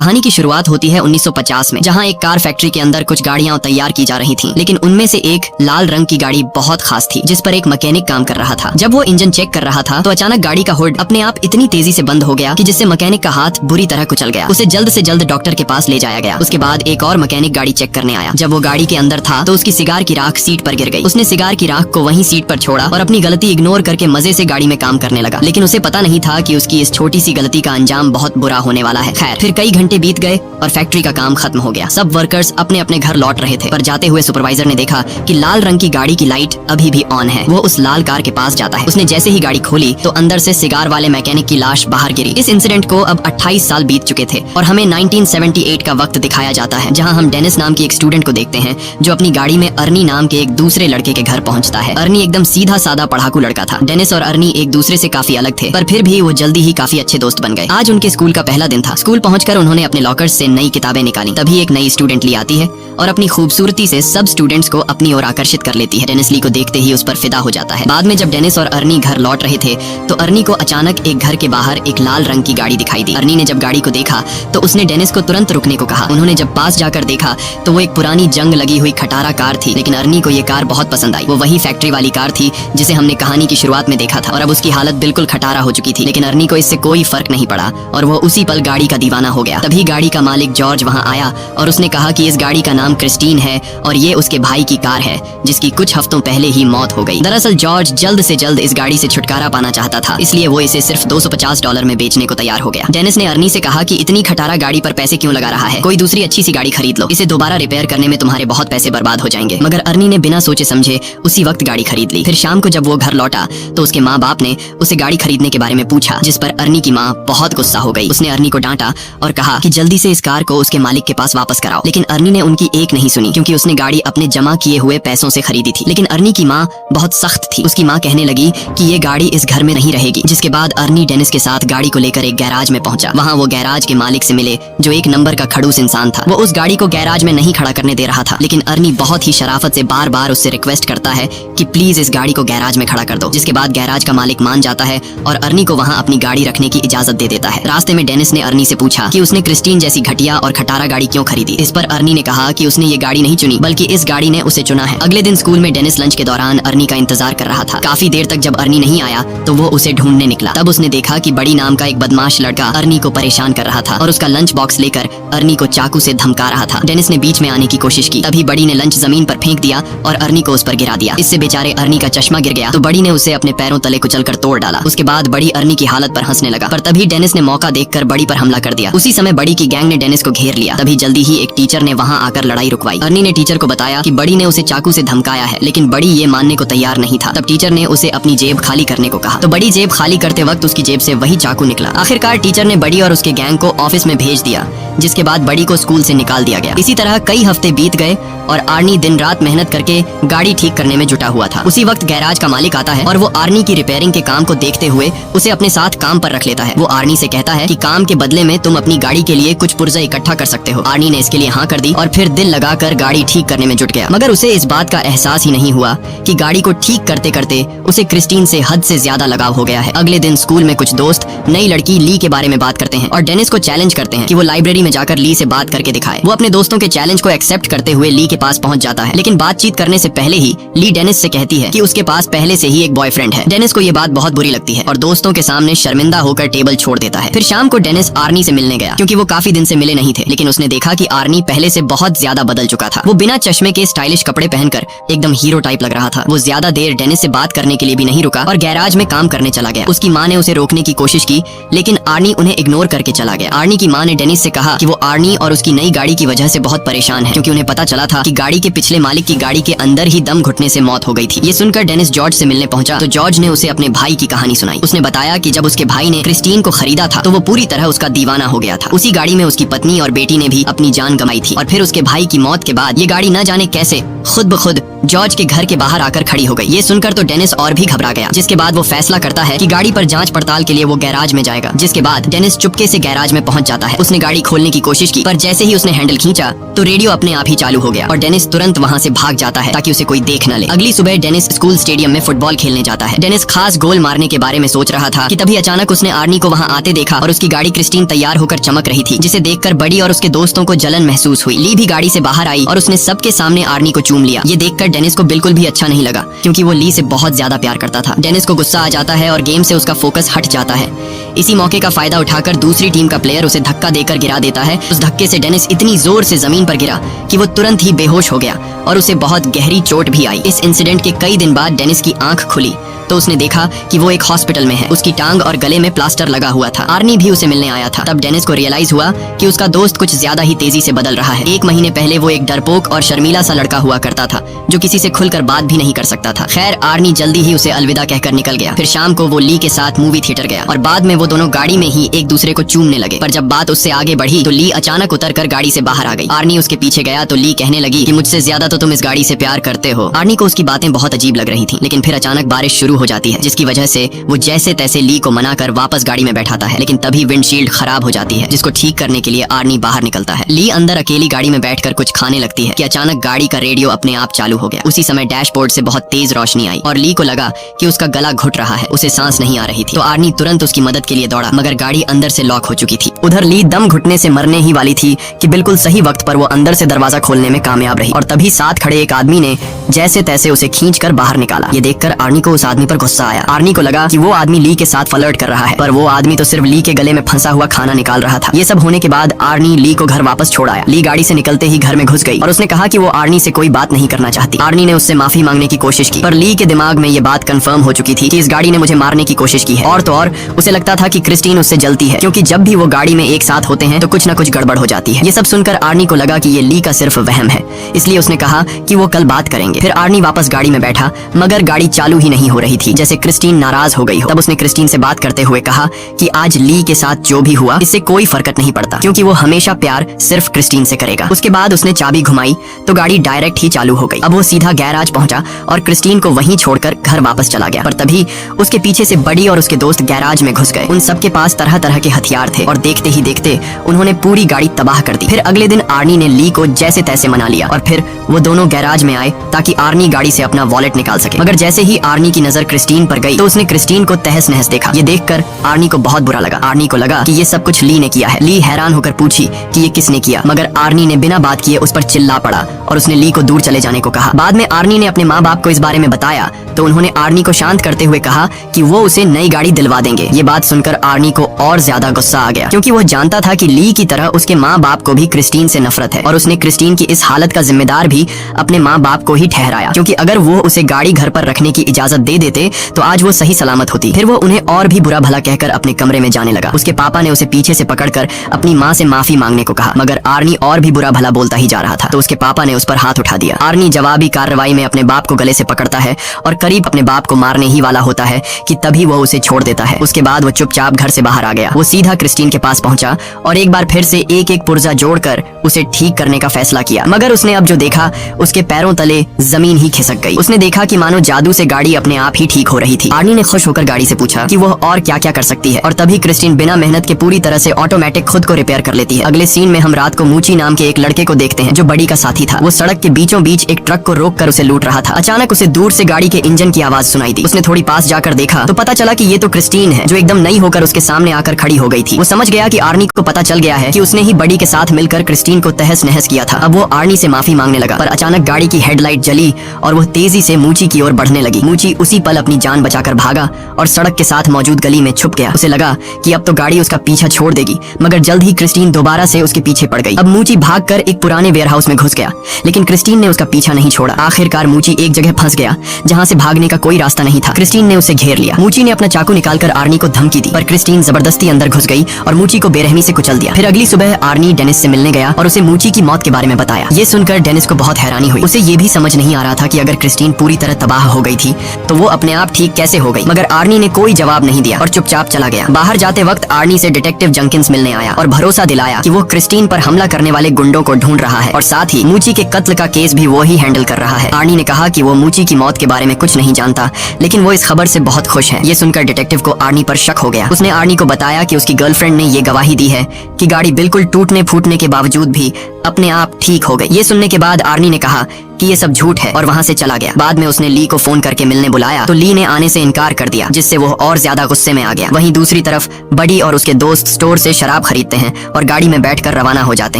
कहानी की शुरुआत होती है 1950 में, जहां एक कार फैक्ट्री के अंदर कुछ गाड़ियां तैयार की जा रही थीं, लेकिन उनमें से एक लाल रंग की गाड़ी बहुत खास थी, जिस पर एक मैकेनिक काम कर रहा था। जब वो इंजन चेक कर रहा था तो अचानक गाड़ी का हुड अपने आप इतनी तेजी से बंद हो गया कि जिससे मैकेनिक का हाथ बुरी तरह कुचल गया। उसे जल्द से जल्द डॉक्टर के पास ले जाया गया। उसके बाद एक और मैकेनिक गाड़ी चेक करने आया। जब वो गाड़ी के अंदर था तो उसकी सिगार की राख सीट पर गिर गई। उसने सिगार की राख को वहीं सीट पर छोड़ा और अपनी गलती इग्नोर करके मजे से गाड़ी में काम करने लगा, लेकिन उसे पता नहीं था कि उसकी इस छोटी सी गलती का अंजाम बहुत बुरा होने वाला है। खैर, फिर कई घंटे बीत गए और फैक्ट्री का काम खत्म हो गया। सब वर्कर्स अपने अपने घर लौट रहे थे, पर जाते हुए सुपरवाइजर ने देखा कि लाल रंग की गाड़ी की लाइट अभी भी ऑन है। वो उस लाल कार के पास जाता है। उसने जैसे ही गाड़ी खोली तो अंदर से सिगार वाले मैकेनिक की लाश बाहर गिरी। इस इंसिडेंट को अब 28 साल बीत चुके थे और हमें 1978 का वक्त दिखाया जाता है, जहां हम डेनिस नाम की एक स्टूडेंट को देखते हैं जो अपनी गाड़ी में अर्नी नाम के एक दूसरे लड़के के घर पहुंचता है। अर्नी एकदम सीधा साधा पढ़ाकू लड़का था। डेनिस और अर्नी एक दूसरे से काफी अलग थे, पर फिर भी वो जल्दी ही काफी अच्छे दोस्त बन गए। आज उनके स्कूल का पहला दिन था। स्कूल पहुंचकर उन्होंने अपने लॉकर्स से नई किताबें निकाली। तभी एक नई स्टूडेंट ली आती है और अपनी खूबसूरती से सब स्टूडेंट्स को अपनी ओर आकर्षित कर लेती है। डेनिस ली को देखते ही उस पर फिदा हो जाता है। बाद में जब डेनिस और अर्नी घर लौट रहे थे तो अर्नी को अचानक एक घर के बाहर एक लाल रंग की गाड़ी दिखाई दी। अर्नी ने जब गाड़ी को देखा तो उसने डेनिस को तुरंत रुकने को कहा। उन्होंने जब पास जाकर देखा तो वो एक पुरानी जंग लगी हुई खटारा कार थी, लेकिन अर्नी को ये कार बहुत पसंद आई। वो वही फैक्ट्री वाली कार थी जिसे हमने कहानी की शुरुआत में देखा था, और अब उसकी हालत बिल्कुल खटारा हो चुकी थी, लेकिन अर्नी को इससे कोई फर्क नहीं पड़ा और वो उसी पल गाड़ी का दीवाना हो गया। तभी गाड़ी का मालिक जॉर्ज वहाँ आया और उसने कहा कि इस गाड़ी का नाम क्रिस्टीन है और ये उसके भाई की कार है जिसकी कुछ हफ्तों पहले ही मौत हो गई। दरअसल जॉर्ज जल्द से जल्द इस गाड़ी से छुटकारा पाना चाहता था, इसलिए वो इसे सिर्फ $250 में बेचने को तैयार हो गया। डेनिस ने अर्नी से कहा कि इतनी खटारा गाड़ी पर पैसे क्यों लगा रहा है, कोई दूसरी अच्छी सी गाड़ी खरीद लो, इसे दोबारा रिपेयर करने में तुम्हारे बहुत पैसे बर्बाद हो जाएंगे। मगर अर्नी ने बिना सोचे समझे उसी वक्त गाड़ी खरीद ली। फिर शाम को जब वो घर लौटा तो उसके माँ बाप ने उसे गाड़ी खरीदने के बारे में पूछा, जिस पर अर्नी की माँ बहुत गुस्सा हो गई। उसने अर्नी को डांटा और कहा कि जल्दी से इस कार को उसके मालिक के पास वापस कराओ, लेकिन अर्नी ने उनकी एक नहीं सुनी, क्योंकि उसने गाड़ी अपने जमा किए हुए पैसों से खरीदी थी। लेकिन अर्नी की माँ बहुत सख्त थी। उसकी माँ कहने लगी कि ये गाड़ी इस घर में नहीं रहेगी। जिसके बाद अर्नी डेनिस के साथ गाड़ी को लेकर एक गैराज में पहुंचा। वहाँ वो गैराज के मालिक से मिले जो एक नंबर का खड़ूस इंसान था। वो उस गाड़ी को गैराज में नहीं खड़ा करने दे रहा था, लेकिन अर्नी बहुत ही शराफत से बार बार उससे रिक्वेस्ट करता है कि प्लीज इस गाड़ी को गैराज में खड़ा कर दो। जिसके बाद गैराज का मालिक मान जाता है और अर्नी को वहाँ अपनी गाड़ी रखने की इजाजत दे देता है। रास्ते में डेनिस ने अर्नी से पूछा कि उसने क्रिस्टीन जैसी घटिया और खटारा गाड़ी क्यों खरीदी। इस पर अर्नी ने कहा कि उसने ये गाड़ी नहीं चुनी, बल्कि इस गाड़ी ने उसे चुना है। अगले दिन स्कूल में डेनिस लंच के दौरान अर्नी का इंतजार कर रहा था। काफी देर तक जब अर्नी नहीं आया तो वो उसे ढूंढने निकला। तब उसने देखा कि बड़ी नाम का एक बदमाश लड़का अर्नी को परेशान कर रहा था और उसका लंच बॉक्स लेकर अर्नी को चाकू से धमका रहा था। डेनिस ने बीच में आने की कोशिश की, तभी बड़ी ने लंच जमीन पर फेंक दिया और अर्नी को उस पर गिरा दिया। इससे बेचारे अर्नी का चश्मा गिर गया तो बड़ी ने उसे अपने पैरों तले कुचलकर तोड़ डाला। उसके बाद बड़ी अर्नी की हालत पर हंसने लगा, पर तभी डेनिस ने मौका देखकर बड़ी पर हमला कर दिया। उसी समय बड़ी की गैंग ने डेनिस को घेर लिया। तभी जल्दी ही एक टीचर ने वहाँ आकर लड़ाई रुकवाई। अर्नी ने टीचर को बताया कि बड़ी ने उसे चाकू से धमकाया है, लेकिन बड़ी ये मानने को तैयार नहीं था। तब टीचर ने उसे अपनी जेब खाली करने को कहा, तो बड़ी जेब खाली करते वक्त उसकी जेब से वही चाकू निकला। आखिरकार टीचर ने बड़ी और उसके गैंग को ऑफिस में भेज दिया, जिसके बाद बड़ी को स्कूल से निकाल दिया गया। इसी तरह कई हफ्ते बीत गए और आर्नी दिन रात मेहनत करके गाड़ी ठीक करने में जुटा हुआ था। उसी वक्त गैराज का मालिक आता है और वो आर्नी की रिपेयरिंग के काम को देखते हुए उसे अपने साथ काम पर रख लेता है। वो आर्नी से कहता है कि काम के बदले में तुम अपनी गाड़ी के लिए कुछ पुर्जा इकट्ठा कर सकते हो। आर्नी ने इसके लिए हाँ कर दी और फिर दिल लगाकर गाड़ी ठीक करने में जुट गया। मगर उसे इस बात का एहसास ही नहीं हुआ कि गाड़ी को ठीक करते करते उसे क्रिस्टीन से हद से ज्यादा लगाव हो गया है। अगले दिन स्कूल में कुछ दोस्त नई लड़की ली के बारे में बात करते हैं और डेनिस को चैलेंज करते हैं कि वो लाइब्रेरी में जाकर ली से बात करके दिखाए। वो अपने दोस्तों के चैलेंज को एक्सेप्ट करते हुए ली के पास पहुंच जाता है, लेकिन बातचीत करने से पहले ही ली डेनिस से कहती है कि उसके पास पहले से ही एक बॉयफ्रेंड है। डेनिस को ये बात बहुत बुरी लगती है और दोस्तों के सामने शर्मिंदा होकर टेबल छोड़ देता है। फिर शाम को डेनिस आर्नी से मिलने गया, क्योंकि वो काफी दिन से मिले नहीं थे, लेकिन उसने देखा कि आर्नी पहले से बहुत ज्यादा बदल चुका था। वो बिना चश्मे के स्टाइलिश कपड़े पहनकर एकदम हीरो टाइप लग रहा था। वो ज्यादा देर डेनिस से बात करने के लिए भी नहीं रुका और गैराज में काम करने चला गया। उसकी माँ ने उसे रोकने की कोशिश की, लेकिन आर्नी उन्हें इग्नोर करके चला गया। आर्नी की माँ ने डेनिस से कहा कि वो आर्नी और उसकी नई गाड़ी की वजह से बहुत परेशान है, क्योंकि उन्हें पता चला था कि गाड़ी के पिछले मालिक की गाड़ी के अंदर ही दम घुटने से मौत हो गई थी। ये सुनकर डेनिस जॉर्ज से मिलने पहुंचा तो जॉर्ज ने उसे अपने भाई की कहानी सुनाई। उसने बताया कि जब उसके भाई ने क्रिस्टीन को खरीदा था तो वो पूरी तरह उसका दीवाना हो गया था। उसी गाड़ी में उसकी पत्नी और बेटी ने भी अपनी जान गंवाई थी और फिर उसके भाई की मौत के बाद ये गाड़ी न जाने कैसे खुद ब खुद जॉर्ज के घर के बाहर आकर खड़ी हो गई। ये सुनकर तो डेनिस और भी घबरा गया, जिसके बाद वो फैसला करता है कि गाड़ी पर जांच पड़ताल के लिए वो गैराज में जाएगा। जिसके बाद डेनिस चुपके से गैराज में पहुंच जाता है। उसने गाड़ी खोलने की कोशिश की, पर जैसे ही उसने हैंडल खींचा तो रेडियो अपने आप ही चालू हो गया और डेनिस तुरंत वहां से भाग जाता है ताकि उसे कोई देख न ले। अगली सुबह डेनिस स्कूल स्टेडियम में फुटबॉल खेलने जाता है। डेनिस खास गोल मारने के बारे में सोच रहा था कि तभी अचानक उसने आर्नी को वहाँ आते देखा और उसकी गाड़ी क्रिस्टीन तैयार होकर चमक रही थी, जिसे देखकर बडी और उसके दोस्तों को जलन महसूस हुई। ली भी गाड़ी से बाहर आई और उसने सबके सामने आर्नी को चूम लिया। ये देखकर डेनिस को बिल्कुल भी अच्छा नहीं लगा, क्योंकि वो ली से बहुत ज्यादा प्यार करता था। डेनिस को गुस्सा आ जाता है और गेम से उसका फोकस हट जाता है। इसी मौके का फायदा उठाकर दूसरी टीम का प्लेयर उसे धक्का देकर गिरा देता है। उस धक्के से डेनिस इतनी जोर से जमीन पर गिरा कि वो तुरंत ही बेहोश हो गया और उसे बहुत गहरी चोट भी आई। इस इंसिडेंट के कई दिन बाद डेनिस की आंख खुली तो उसने देखा कि वो एक हॉस्पिटल में है। उसकी टांग और गले में प्लास्टर लगा हुआ था। आर्नी भी उसे मिलने आया था। तब डेनिस को रियलाइज हुआ कि उसका दोस्त कुछ ज्यादा ही तेजी से बदल रहा है। 1 महीने पहले वो एक डरपोक और शर्मीला सा लड़का हुआ करता था, जो किसी से खुलकर बात भी नहीं कर सकता था। खैर, आर्नी जल्दी ही उसे अलविदा कहकर निकल गया। फिर शाम को वो ली के साथ मूवी थिएटर गया और बाद में वो दोनों गाड़ी में ही एक दूसरे को चूमने लगे। पर जब बात उससे आगे बढ़ी तो ली अचानक उतरकर गाड़ी से बाहर आ गई। आर्नी उसके पीछे गया तो ली कहने लगी कि मुझसे ज्यादा तो तुम इस गाड़ी से प्यार करते हो। आर्नी को उसकी बातें बहुत अजीब लग रही थी, लेकिन फिर अचानक बारिश शुरू हो जाती है, जिसकी वजह से वो जैसे तैसे ली को मनाकर वापस गाड़ी में बैठाता है। लेकिन तभी विंडशील्ड खराब हो जाती है, जिसको ठीक करने के लिए आर्नी बाहर निकलता है। ली अंदर अकेली गाड़ी में बैठकर कुछ खाने लगती है कि अचानक गाड़ी का रेडियो अपने आप चालू हो गया। उसी समय डैशबोर्ड से बहुत तेज रोशनी आई और ली को लगा कि उसका गला घुट रहा है, उसे सांस नहीं आ रही थी। तो आर्नी तुरंत उसकी मदद के लिए दौड़ा, मगर गाड़ी अंदर से लॉक हो चुकी थी। उधर ली दम घुटने से मरने ही वाली थी कि बिल्कुल सही वक्त पर वो अंदर से दरवाजा खोलने में कामयाब रही और तभी साथ खड़े एक आदमी ने जैसे तैसे उसे खींचकर बाहर निकाला। ये देखकर आर्नी को उस आदमी पर गुस्सा आया। आर्नी को लगा कि वो आदमी ली के साथ फ्लर्ट कर रहा है, पर वो आदमी तो सिर्फ ली के गले में फंसा हुआ खाना निकाल रहा था। ये सब होने के बाद आर्नी ली को घर वापस छोड़ आया। ली गाड़ी से निकलते ही घर में घुस गई और उसने कहा कि वो आर्नी से कोई बात नहीं करना चाहती। आर्नी ने उससे माफी मांगने की कोशिश की, पर ली के दिमाग में ये बात कंफर्म हो चुकी थी कि इस गाड़ी ने मुझे मारने की कोशिश की है। और तो और उसे लगता था कि क्रिस्टीन उससे जलती है, क्योंकि जब भी वो गाड़ी में एक साथ होते हैं तो कुछ न कुछ गड़बड़ हो जाती है। ये सब सुनकर आर्नी को लगा कि ये ली का सिर्फ वहम है, इसलिए उसने कहा कि वो कल बात करेंगे। फिर आर्नी वापस गाड़ी में बैठा, मगर गाड़ी चालू ही नहीं हो रही थी, जैसे क्रिस्टीन नाराज हो गई हो। तब उसने क्रिस्टीन से बात करते हुए कहा कि आज ली के साथ जो भी हुआ इससे कोई फर्क नहीं पड़ता, क्योंकि वो हमेशा प्यार सिर्फ क्रिस्टीन से करेगा। उसके बाद उसने चाबी घुमाई तो गाड़ी डायरेक्ट ही चालू हो गई। अब वो सीधा गैराज पहुंचा और क्रिस्टीन को वहीं छोड़कर घर वापस चला गया। पर तभी उसके पीछे से बडी और उसके दोस्त गैराज में घुस गए। उन सबके पास तरह तरह के हथियार थे और देखते ही देखते उन्होंने पूरी गाड़ी तबाह कर दी। फिर अगले दिन आर्नी ने ली को जैसे तैसे मना लिया और फिर वो दोनों गैराज में आए ताकि आर्नी गाड़ी से अपना वॉलेट निकाल सके। मगर जैसे ही आर्नी की नजर क्रिस्टीन पर गई तो उसने क्रिस्टीन को तहस नहस देखा। ये देखकर आर्नी को बहुत बुरा लगा। आर्नी को लगा कि ये सब कुछ ली ने किया है। ली हैरान होकर पूछी कि ये किसने किया, मगर आर्नी ने बिना बात किए उस पर चिल्ला पड़ा और उसने ली को दूर चले जाने को कहा। बाद में आर्नी ने अपने माँ बाप को इस बारे में बताया तो उन्होंने आर्नी को शांत करते हुए कहा कि वो उसे नई गाड़ी दिलवा देंगे। ये बात सुनकर आर्नी को और ज्यादा गुस्सा आ गया, क्योंकि वो जानता था कि ली की तरह उसके माँ बाप को भी क्रिस्टीन से नफरत है और उसने क्रिस्टीन की इस हालत का जिम्मेदार भी अपने माँ बाप को ही ठहराया, क्योंकि अगर वो उसे गाड़ी घर पर रखने की इजाजत दे देते तो आज वो सही सलामत होती। फिर वो उन्हें और भी बुरा भला कहकर अपने कमरे में जाने लगा। उसके पापा ने उसे पीछे से पकड़कर अपनी माँ से माफी मांगने को कहा, मगर आर्नी और भी बुरा भला बोलता ही जा रहा था। तो उसके पापा ने उस पर हाथ उठा दिया। आर्नी जवाबी कार्रवाई में अपने बाप को गले से पकड़ता है और करीब अपने बाप को मारने ही वाला होता है कि तभी वो उसे छोड़ देता है। उसके बाद वो चुपचाप घर से बाहर आ गया। वो सीधा क्रिस्टीन के पास पहुंचा और एक बार फिर से एक एक पुर्जा जोड़कर उसे ठीक करने का फैसला किया। मगर उसने अब जो देखा उसके पैरों तले जमीन ही खिसक गई। उसने देखा कि मानो जादू से गाड़ी अपने आप ही ठीक हो रही थी। आर्नी ने खुश होकर गाड़ी से पूछा कि वो और क्या क्या कर सकती है और तभी क्रिस्टीन बिना मेहनत के पूरी तरह से ऑटोमेटिक खुद को रिपेयर कर लेती है। अगले सीन में हम रात को मूची नाम के एक लड़के को देखते हैं जो बड़ी का साथी था। वो सड़क के बीचों बीच एक ट्रक को रोक कर उसे लूट रहा था। अचानक उसे दूर से गाड़ी के इंजन की आवाज सुनाई दी। उसने थोड़ी पास जाकर देखा तो पता चला कि ये तो क्रिस्टीन है, जो एकदम नई होकर उसके सामने आकर खड़ी हो गई थी। वो समझ गया कि आर्नी को पता चल गया है कि उसने ही बड़ी के साथ मिलकर क्रिस्टीन को तहस नहस किया था। अब वो आर्नी से माफी मांगने लगा, पर अचानक गाड़ी की हेडलाइट जली और वो तेजी से मूची की ओर बढ़ने लगी। मूची उसी पल अपनी जान बचाकर भागा और सड़क के साथ मौजूद गली में छुप गया। उसे लगा कि अब तो गाड़ी उसका पीछा छोड़ देगी, मगर जल्द ही क्रिस्टीन दोबारा से उसके पीछे पड़ गई। अब मूची भागकर एक पुराने वेयरहाउस में घुस गया, लेकिन क्रिस्टीन ने उसका पीछा नहीं छोड़ा। आखिरकार मूची एक जगह फंस गया जहां से भागने का कोई रास्ता नहीं था। क्रिस्टीन ने उसे घेर लिया। मूची ने अपना चाकू निकालकर आर्नी को धमकी दी, पर क्रिस्टीन जबरदस्ती अंदर घुस गई और मूची को बेरहमी से कुचल दिया। फिर अगली सुबह आर्नी डेनिस से मिलने गया और उसे मूची की मौत के बारे में बताया। ये सुनकर डेनिस को बहुत हैरानी हुई। उसे ये भी समझ नहीं आ रहा था कि अगर क्रिस्टीन पूरी तरह तबाह हो गई थी तो वो अपने आप ठीक कैसे हो गई। मगर आर्नी ने कोई जवाब नहीं दिया और चुपचाप चला गया। बाहर जाते वक्त आर्नी से डिटेक्टिव जंकिंस मिलने आया और भरोसा दिलाया कि वो क्रिस्टीन पर हमला करने वाले गुंडों को ढूंढ रहा है और साथ ही मूची के कत्ल का केस भी वो ही हैंडल कर रहा है। आर्नी ने कहा कि वो मूची की मौत के बारे में कुछ नहीं जानता, लेकिन वो इस खबर से बहुत खुश है। ये सुनकर डिटेक्टिव को आर्नी पर शक हो गया। उसने आर्नी को बताया कि उसकी गर्लफ्रेंड ने ये गवाही दी है कि गाड़ी बिल्कुल टूटने फूटने के बावजूद भी अपने आप ठीक हो गई। ये सुनने के बाद आर्नी ने कहा कि ये सब झूठ है और वहाँ से चला गया। बाद में उसने ली को फोन करके मिलने बुलाया तो ली ने आने से इनकार कर दिया, जिससे वो और ज्यादा गुस्से में आ गया। वहीं दूसरी तरफ बडी और उसके दोस्त स्टोर से शराब खरीदते हैं और गाड़ी में बैठकर रवाना हो जाते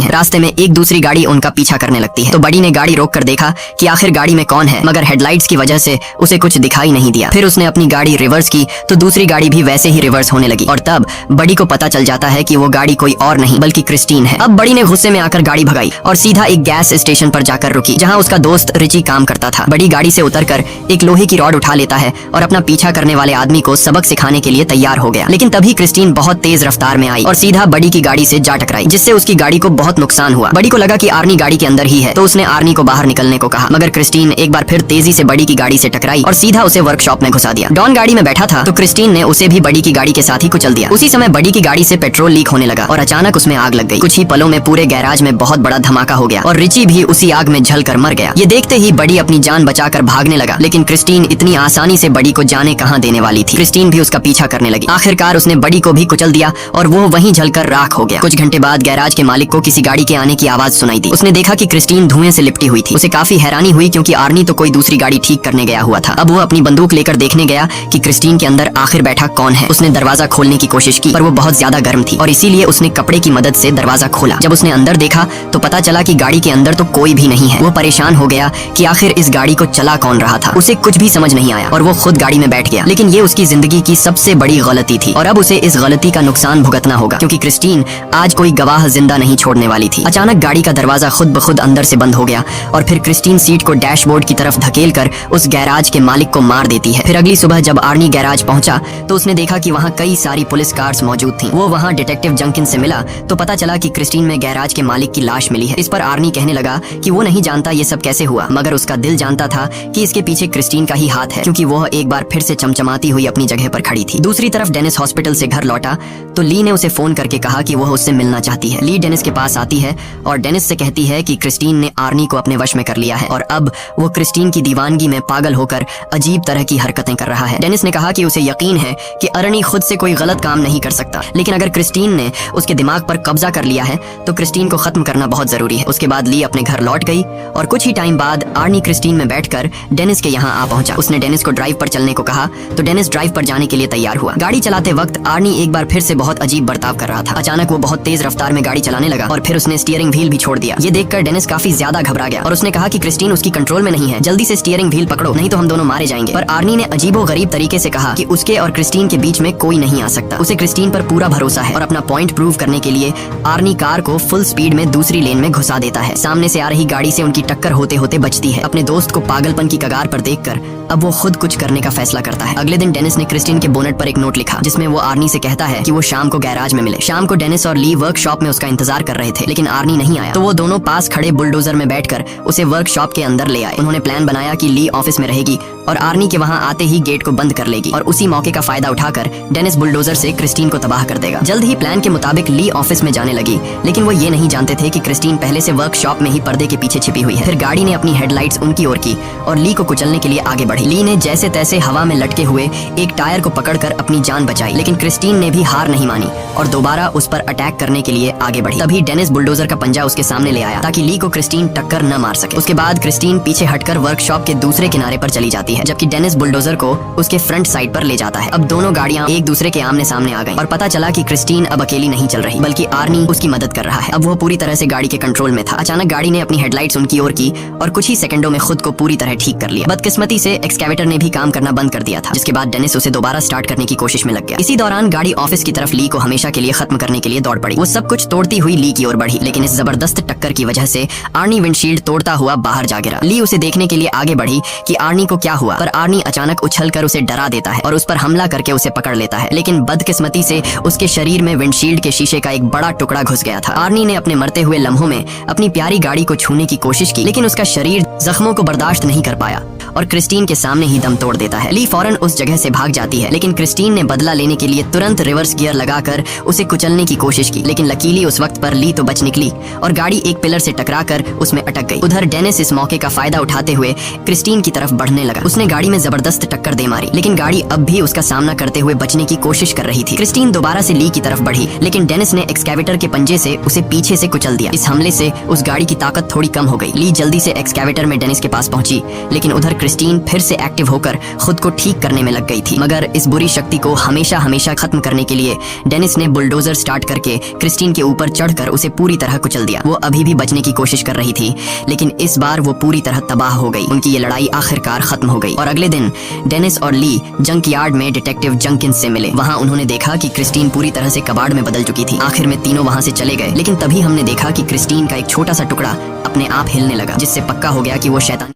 हैं। रास्ते में एक दूसरी गाड़ी उनका पीछा करने लगती है तो बडी ने गाड़ी रोक कर देखा कि आखिर गाड़ी में कौन है, मगर हेडलाइट्स की वजह से उसे कुछ दिखाई नहीं दिया। फिर उसने अपनी गाड़ी रिवर्स की तो दूसरी गाड़ी भी वैसे ही रिवर्स होने लगी और तब बडी को पता चल जाता है कि वो गाड़ी कोई और नहीं बल्कि क्रिस्टीन है। अब बडी ने गुस्से में आकर गाड़ी भगाई और सीधा एक गैस स्टेशन पर जाकर रुकी जहाँ उसका दोस्त रिची काम करता था। बड़ी गाड़ी से उतरकर एक लोहे की रॉड उठा लेता है और अपना पीछा करने वाले आदमी को सबक सिखाने के लिए तैयार हो गया। लेकिन तभी क्रिस्टीन बहुत तेज रफ्तार में आई और सीधा बडी की गाड़ी से जा टकराई, जिससे उसकी गाड़ी को बहुत नुकसान हुआ। बडी को लगा कि आर्नी गाड़ी के अंदर ही है तो उसने आर्नी को बाहर निकलने को कहा, मगर क्रिस्टीन एक बार फिर तेजी से बडी की गाड़ी से टकराई और सीधा उसे वर्कशॉप में घुसा दिया। डॉन गाड़ी में बैठा था तो क्रिस्टीन ने उसे भी बडी की गाड़ी के साथ ही कुचल दिया। उसी समय बडी की गाड़ी से पेट्रोल लीक होने लगा और अचानक उसमें आग लग गई। कुछ ही पलों में पूरे गैराज में बहुत बड़ा धमाका हो गया और रिची भी उसी आग में जलकर मर गया। ये देखते ही बडी अपनी जान बचाकर भागने लगा, लेकिन क्रिस्टीन इतनी आसानी से बडी को जाने कहां देने वाली थी। क्रिस्टीन भी उसका पीछा करने लगी। आखिरकार उसने बडी को भी कुचल दिया और वो वहीं जलकर राख हो गया। कुछ घंटे बाद गैराज के मालिक को किसी गाड़ी के आने की आवाज सुनाई दी। उसने देखा कि क्रिस्टीन धुएं से लिपटी हुई थी। उसे काफी हैरानी हुई क्योंकि आर्नी तो कोई दूसरी गाड़ी ठीक करने गया हुआ था। अब वो अपनी बंदूक लेकर देखने गया कि क्रिस्टीन के अंदर आखिर बैठा कौन है। उसने दरवाजा खोलने की कोशिश की पर वो बहुत ज्यादा गर्म थी और इसीलिए उसने कपड़े की मदद से दरवाजा खोला। जब उसने अंदर देखा तो पता चला कि गाड़ी के अंदर तो कोई भी नहीं है। वो परेशान हो गया कि आखिर इस गाड़ी को चला कौन रहा था। उसे कुछ भी समझ नहीं आया और वो खुद गाड़ी में बैठ गया। लेकिन ये उसकी जिंदगी की सबसे बड़ी गलती थी और अब उसे इस गलती का नुकसान भुगतना होगा क्योंकि क्रिस्टीन आज कोई गवाह जिंदा नहीं छोड़ने वाली थी। अचानक गाड़ी का दरवाजा खुद ब खुद अंदर से बंद हो गया और फिर क्रिस्टीन सीट को डैशबोर्ड की तरफ धकेलकर उस गैराज के मालिक को मार देती है। फिर अगली सुबह जब आर्नी गैराज पहुंचा तो उसने देखा कि वहाँ कई सारी पुलिस कार्स मौजूद थी। वो वहाँ डिटेक्टिव जंकिन से मिला तो पता चला कि क्रिस्टीन में गैराज के मालिक की लाश मिली है। इस पर आर्नी कहने लगा कि वो नहीं जानता ये सब कैसे हुआ, मगर उसका दिल जानता था कि इसके पीछे क्रिस्टीन का ही हाथ है क्योंकि वो एक बार फिर से चमचमाती हुई अपनी जगह पर खड़ी थी। दूसरी तरफ डेनिस हॉस्पिटल से घर लौटा तो ली ने उसे फोन करके कहा कि वह उससे मिलना चाहती है। ली डेनिस के पास आती है और डेनिस से कहती है कि क्रिस्टीन ने आर्नी को अपने वश में कर लिया है और अब वो क्रिस्टीन की दीवानगी में पागल होकर अजीब तरह की हरकतें कर रहा है। डेनिस ने कहा कि उसे यकीन है कि आर्नी खुद से कोई गलत काम नहीं कर सकता, लेकिन अगर क्रिस्टीन ने उसके दिमाग पर कब्जा कर लिया है तो क्रिस्टीन को खत्म करना बहुत जरूरी है। उसके बाद ली अपने घर लौट गई और कुछ ही टाइम बाद आर्नी क्रिस्टीन में बैठकर डेनिस के यहाँ आ पहुंचा। उसने डेनिस को ड्राइव पर चलने को कहा तो डेनिस ड्राइव पर जाने के लिए तैयार हुआ। गाड़ी चलाते वक्त आर्नी एक बार फिर से बहुत अजीब बर्ताव कर रहा था। अचानक वो बहुत तेज रफ्तार में गाड़ी चलाने लगा और फिर उसने स्टीयरिंग व्हील भी छोड़ दिया। ये देखकर डेनिस काफी ज्यादा घबरा गया और उसने कहा कि क्रिस्टीन उसकी कंट्रोल में नहीं है, जल्दी से स्टीयरिंग व्हील पकड़ो नहीं तो हम दोनों मारे जाएंगे। पर आर्नी ने अजीबो गरीब तरीके से कहा कि उसके और क्रिस्टीन के बीच में कोई नहीं आ सकता। उसे क्रिस्टीन पर पूरा भरोसा है और अपना पॉइंट प्रूव करने के लिए आर्नी कार को फुल स्पीड में दूसरी लेन में घुसा देता है। सामने से आ रही गाड़ी से उनकी टक्कर होते होते बचती है। अपने दोस्त को पागलपन की कगार पर देखकर अब वो खुद कुछ करने का फैसला करता है। अगले दिन डेनिस ने क्रिस्टीन के बोनेट पर एक नोट लिखा जिसमें वो आर्नी से कहता है कि वो शाम को गैराज में मिले। शाम को डेनिस और ली वर्कशॉप में उसका इंतजार कर रहे थे, लेकिन आर्नी नहीं आया तो वो दोनों पास खड़े बुलडोजर में बैठकर उसे वर्कशॉप के अंदर ले आए। उन्होंने प्लान बनाया कि ली ऑफिस में रहेगी और आर्नी के वहाँ आते ही गेट को बंद कर लेगी और उसी मौके का फायदा उठाकर डेनिस बुलडोजर से क्रिस्टीन को तबाह कर देगा। जल्द ही प्लान के मुताबिक ली ऑफिस में जाने लगी, लेकिन वो ये नहीं जानते थे कि क्रिस्टीन पहले से वर्कशॉप में ही पर्दे के पीछे छिपी हुई है। फिर गाड़ी ने अपनी हेडलाइट्स उनकी ओर की और ली को कुचलने के लिए आगे बढ़ी। ली ने जैसे तैसे हवा में लटके हुए एक टायर को पकड़कर अपनी जान बचाई, लेकिन क्रिस्टीन ने भी हार नहीं मानी और दोबारा उस पर अटैक करने के लिए आगे बढ़ी। तभी डेनिस बुलडोजर का पंजा उसके सामने ले आया ताकि ली को क्रिस्टीन टक्कर न मार सके। उसके बाद क्रिस्टीन पीछे हटकर वर्कशॉप के दूसरे किनारे पर चली जाती है, जबकि डेनिस बुलडोजर को उसके फ्रंट साइड पर ले जाता है। अब दोनों गाड़ियां एक दूसरे के आमने सामने आ गईं और पता चला कि क्रिस्टीन अब अकेली नहीं चल रही बल्कि आर्नी उसकी मदद कर रहा है। अब वो पूरी तरह से गाड़ी के कंट्रोल में था। अचानक गाड़ी ने अपनी हेडलाइट्स उनकी ओर की और कुछ ही सेकंडों में खुद को पूरी तरह ठीक कर लिया। बदकिस्मती से एक्सकैवेटर ने भी काम करना बंद कर दिया था, जिसके बाद डेनिस उसे दोबारा स्टार्ट करने की कोशिश में लग गया। इसी दौरान गाड़ी ऑफिस की तरफ ली को हमेशा के लिए खत्म करने के लिए दौड़ पड़ी। वो सब कुछ तोड़ती हुई ली की ओर बढ़ी, लेकिन इस जबरदस्त टक्कर की वजह से आर्नी विंडशील्ड तोड़ता हुआ बाहर जा गिरा। ली उसे देखने के लिए आगे बढ़ी कि आर्नी को क्या हुआ, पर आर्नी अचानक उछलकर उसे डरा देता है और उस पर हमला करके उसे पकड़ लेता है। लेकिन बदकिस्मती से उसके शरीर में विंडशील्ड के शीशे का एक बड़ा टुकड़ा घुस गया था। आर्नी ने अपने मरते हुए लम्हों में अपनी प्यारी गाड़ी को छूने की कोशिश की, लेकिन उसका शरीर जख्मों को बर्दाश्त नहीं कर पाया और क्रिस्टीन के सामने ही दम तोड़ देता है। ली फौरन उस जगह से भाग जाती है, लेकिन क्रिस्टीन ने बदला लेने के लिए तुरंत रिवर्स गियर लगाकर उसे कुचलने की कोशिश की, लेकिन लकीली उस वक्त पर ली तो बच निकली और गाड़ी एक पिलर से टकराकर उसमें अटक गई। उधर डेनिस इस मौके का फायदा उठाते हुए क्रिस्टीन की तरफ बढ़ने लगा। उसने गाड़ी में जबरदस्त टक्कर दे मारी, लेकिन गाड़ी अब भी उसका सामना करते हुए बचने की कोशिश कर रही थी। क्रिस्टीन दोबारा से ली की तरफ बढ़ी, लेकिन डेनिस ने एक्सकैवेटर के पंजे से उसे पीछे से कुचल दिया। इस हमले से उस गाड़ी की ताकत थोड़ी कम हो गई। ली जल्दी से एक्सकैवेटर में डेनिस के पास पहुंची, लेकिन उधर क्रिस्टीन फिर से एक्टिव होकर खुद को ठीक करने में लग गई थी। मगर इस बुरी शक्ति को हमेशा हमेशा खत्म करने के लिए डेनिस ने बुलडोजर स्टार्ट करके क्रिस्टीन के ऊपर चढ़कर उसे पूरी तरह कुचल दिया। वो अभी भी बचने की कोशिश कर रही थी, लेकिन इस बार वो पूरी तरह तबाह हो गई। उनकी ये लड़ाई आखिरकार खत्म हो गई और अगले दिन डेनिस और ली जंक यार्ड में डिटेक्टिव जंकिंस से मिले। वहाँ उन्होंने देखा कि क्रिस्टीन पूरी तरह से कबाड़ में बदल चुकी थी। आखिर में तीनों वहाँ से चले गए, लेकिन तभी हमने देखा कि क्रिस्टीन का एक छोटा सा टुकड़ा अपने आप हिलने लगा, जिससे पक्का हो गया कि वो शैतान